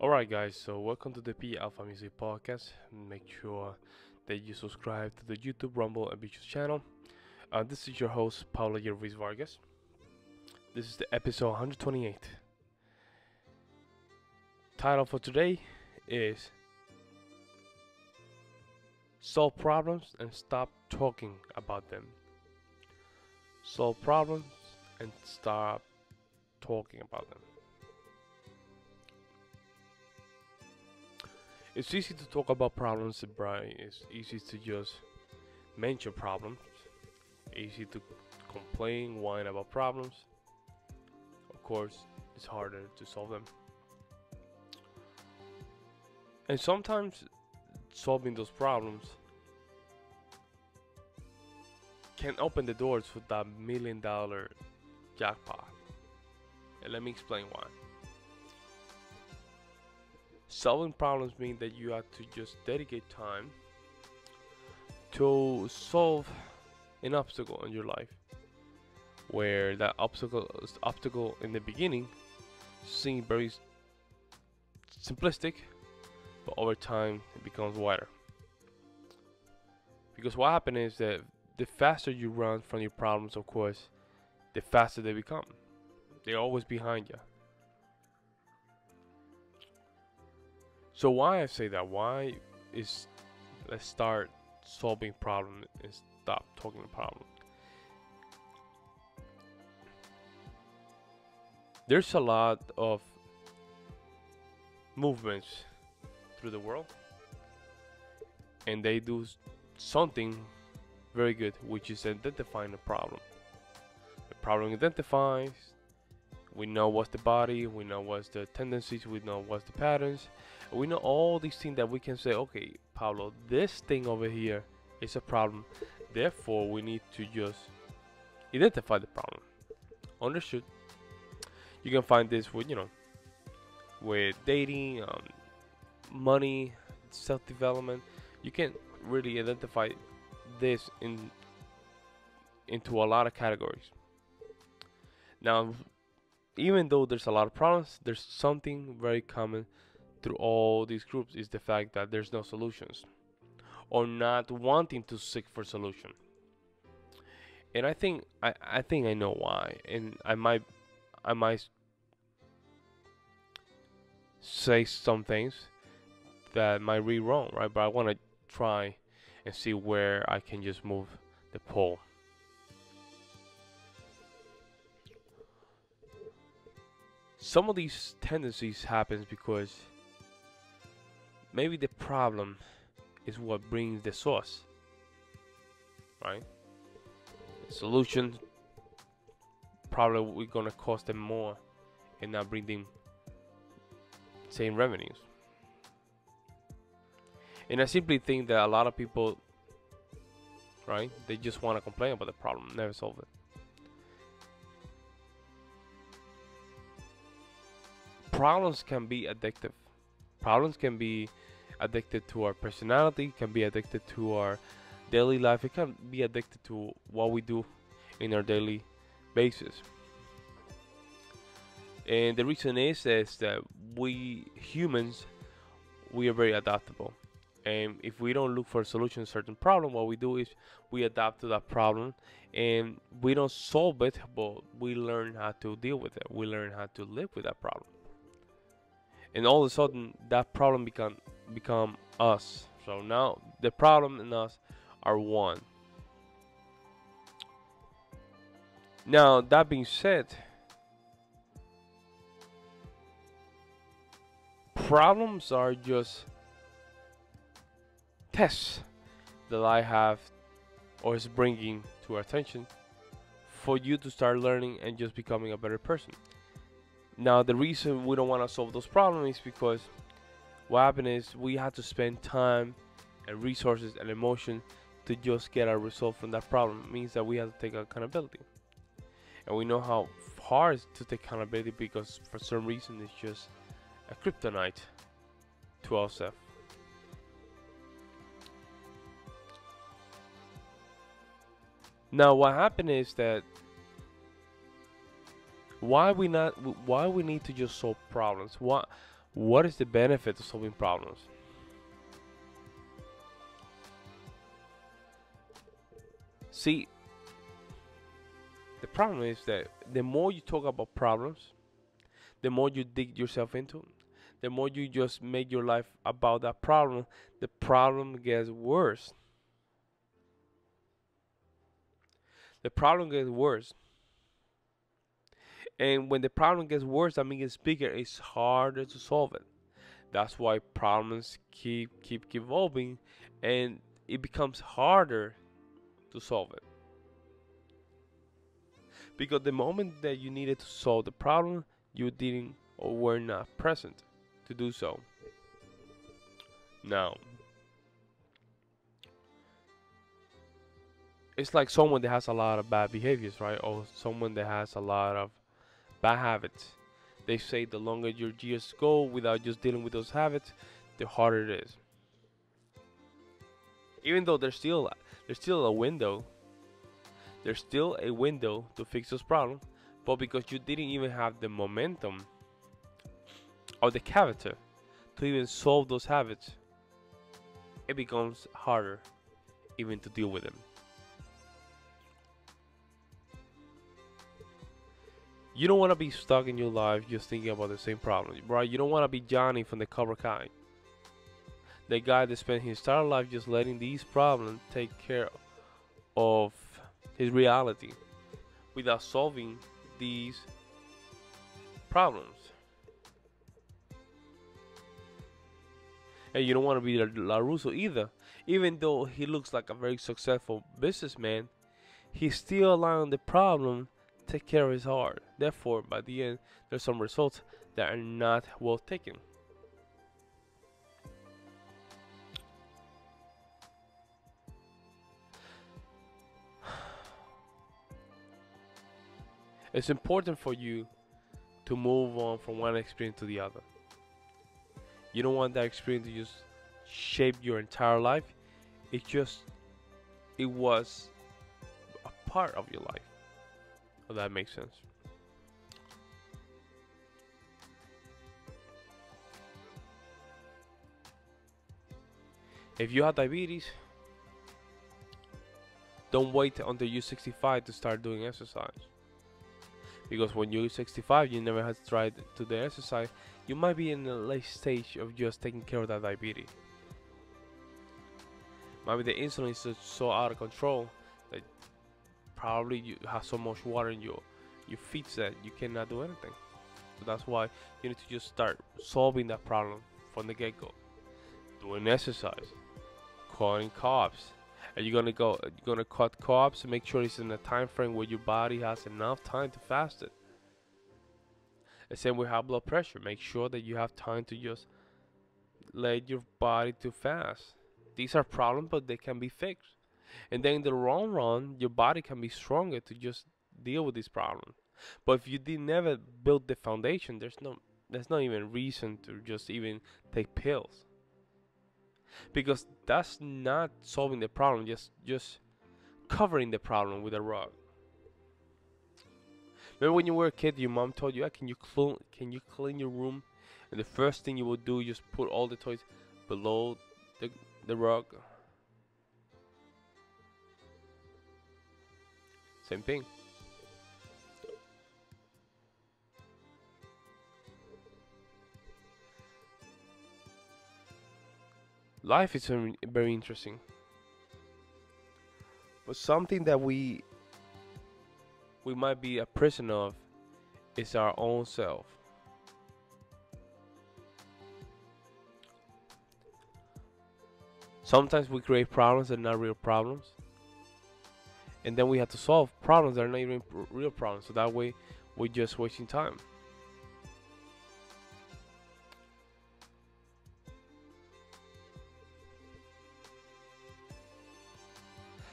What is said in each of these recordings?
Alright, guys, so welcome to the P Alpha Music Podcast. Make sure that you subscribe to the YouTube, Rumble, and Beaches channel. This is your host, Pablo Ruiz Vargas. This is the episode 128. Title for today is Solve Problems and Stop Talking About Them. Solve problems and stop talking about them. It's easy to talk about problems, Brian. It's easy to just mention problems. Easy to complain, whine about problems. Of course, it's harder to solve them. And sometimes solving those problems can open the doors for that $1 million jackpot. And let me explain why. Solving problems mean that you have to just dedicate time to solve an obstacle in your life, where that obstacle in the beginning seems very simplistic, but over time it becomes wider. Because what happens is that the faster you run from your problems, of course, the faster they become. They're always behind you. So why I say that? Why is let's start solving problem and stop talking problem. There's a lot of movements through the world, and they do something very good, which is identifying the problem. The problem identifies. We know what's the body, we know what's the tendencies, we know what's the patterns. We know all these things that we can say, okay, Pablo, this thing over here is a problem. Therefore, we need to just identify the problem. Understood? You can find this with, with dating, money, self-development. You can really identify this into a lot of categories. Now, even though there's a lot of problems, there's something very common through all these groups is the fact that there's no solutions or not wanting to seek for solution. And I think I know why, and I might say some things that might be wrong, right? But I want to try and see where I can just move the pole. Some of these tendencies happens because maybe the problem is what brings the source, right? The solution probably we're gonna cost them more and not bring them same revenues. And I simply think that a lot of people, right, they just want to complain about the problem, never solve it. Problems can be addictive. Problems can be addicted to our personality, can be addicted to our daily life. It can be addicted to what we do in our daily basis. And the reason is that we humans, we are very adaptable. And if we don't look for a solution to a certain problem, what we do is we adapt to that problem and we don't solve it, but we learn how to deal with it. We learn how to live with that problem. And all of a sudden, that problem become us. So now the problem and us are one. Now that being said, problems are just tests that I have or is bringing to our attention for you to start learning and just becoming a better person. Now, the reason we don't want to solve those problems is because what happens is we have to spend time and resources and emotion to just get a result from that problem. It means that we have to take accountability. And we know how hard it is to take accountability because for some reason it's just a kryptonite to ourselves. Now, what happened is that why we need to just solve problems? What is the benefit of solving problems? See, the problem is that the more you talk about problems, the more you dig yourself into, the more you just make your life about that problem, the problem gets worse. The problem gets worse. And when the problem gets worse, that means it's bigger, it's harder to solve it. That's why problems keep evolving, and it becomes harder to solve it. Because the moment that you needed to solve the problem, you didn't or were not present to do so. Now, it's like someone that has a lot of bad behaviors, right? Or someone that has a lot of bad habits. They say the longer your years go without just dealing with those habits, the harder it is. Even though there's still a window, there's still a window to fix those problems, but because you didn't even have the momentum or the character to even solve those habits, it becomes harder even to deal with them. You don't want to be stuck in your life just thinking about the same problem, right? You don't want to be Johnny from the Cobra Kai, the guy that spent his entire life just letting these problems take care of his reality without solving these problems. And you don't want to be LaRusso either. Even though he looks like a very successful businessman, he's still allowing the problem take care of his heart. Therefore, by the end, there's some results that are not well taken. It's important for you to move on from one experience to the other. You don't want that experience to just shape your entire life. It was a part of your life. If that makes sense. If you have diabetes, don't wait until you're 65 to start doing exercise. Because when you're 65, you never had tried to do exercise. You might be in the late stage of just taking care of that diabetes. Maybe the insulin is so out of control that probably you have so much water in your feet that you cannot do anything. So that's why you need to just start solving that problem from the get-go. Doing exercise, cutting carbs. Are you gonna cut carbs and make sure it's in a time frame where your body has enough time to fast it. The same with high blood pressure. Make sure that you have time to just let your body to fast. These are problems, but they can be fixed. And then in the long run, your body can be stronger to just deal with these problems. But if you did never build the foundation, there's not even reason to just even take pills. Because that's not solving the problem, just covering the problem with a rug. Remember when you were a kid, your mom told you, can you clean your room? And the first thing you would do is just put all the toys below the rug. Same thing. Life is very interesting. But something that we might be a prisoner of is our own self. Sometimes we create problems that are not real problems. And then we have to solve problems that are not even real problems. So that way, we're just wasting time.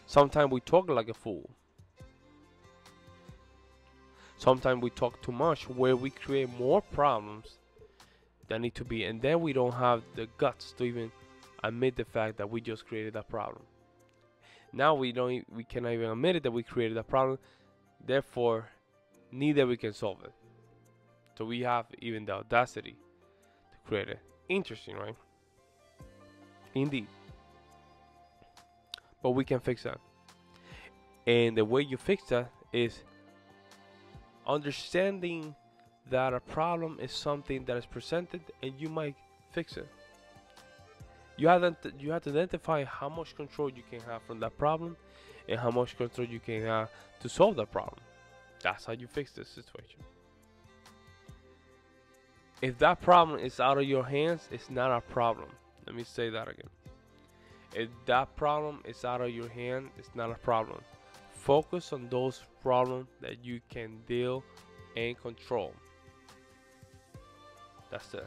Sometimes we talk like a fool. Sometimes we talk too much where we create more problems than need to be. And then we don't have the guts to even admit the fact that we just created that problem. Now we cannot even admit it that we created that problem. Therefore, neither we can solve it. So we have even the audacity to created. Interesting, right? Indeed. But we can fix that. And the way you fix that is understanding that a problem is something that is presented and you might fix it. You have to identify how much control you can have from that problem and how much control you can have to solve that problem. That's how you fix this situation. If that problem is out of your hands, it's not a problem. Let me say that again. If that problem is out of your hand, it's not a problem. Focus on those problems that you can deal and control. That's the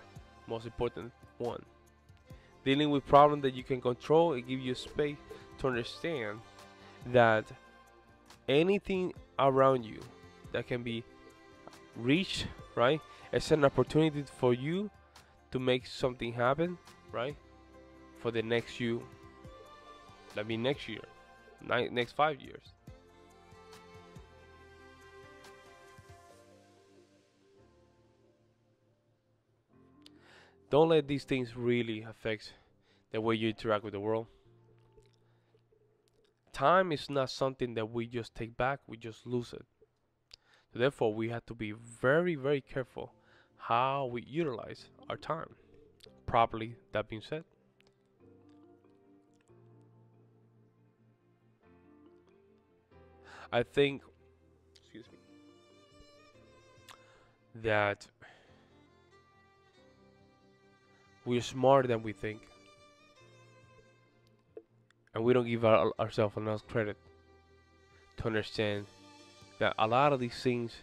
most important one. Dealing with problems that you can control, it gives you space to understand that anything around you that can be reached, right? It's an opportunity for you to make something happen, right? For the next you, that means next year, next 5 years. Don't let these things really affect the way you interact with the world. Time is not something that we just take back, we just lose it. So therefore, we have to be very, very careful how we utilize our time properly. That being said, I think, excuse me, that we're smarter than we think, and we don't give ourselves enough credit to understand that a lot of these things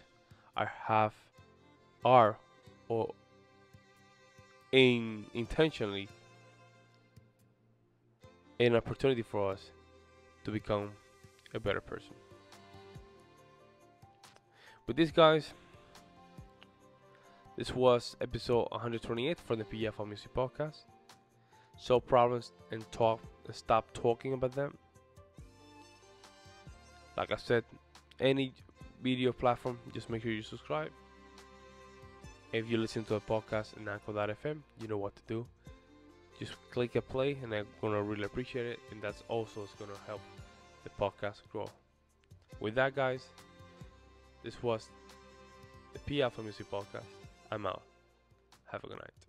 are or intentionally an opportunity for us to become a better person. With this, guys, this was episode 128 from the PF Music Podcast. Solve problems and stop talking about them. Like I said, any video platform, just make sure you subscribe. If you listen to a podcast in Anchor.fm, you know what to do. Just click a play, and I'm gonna really appreciate it. And that's also gonna help the podcast grow. With that, guys, this was the PF Music Podcast. I'm out. Have a good night.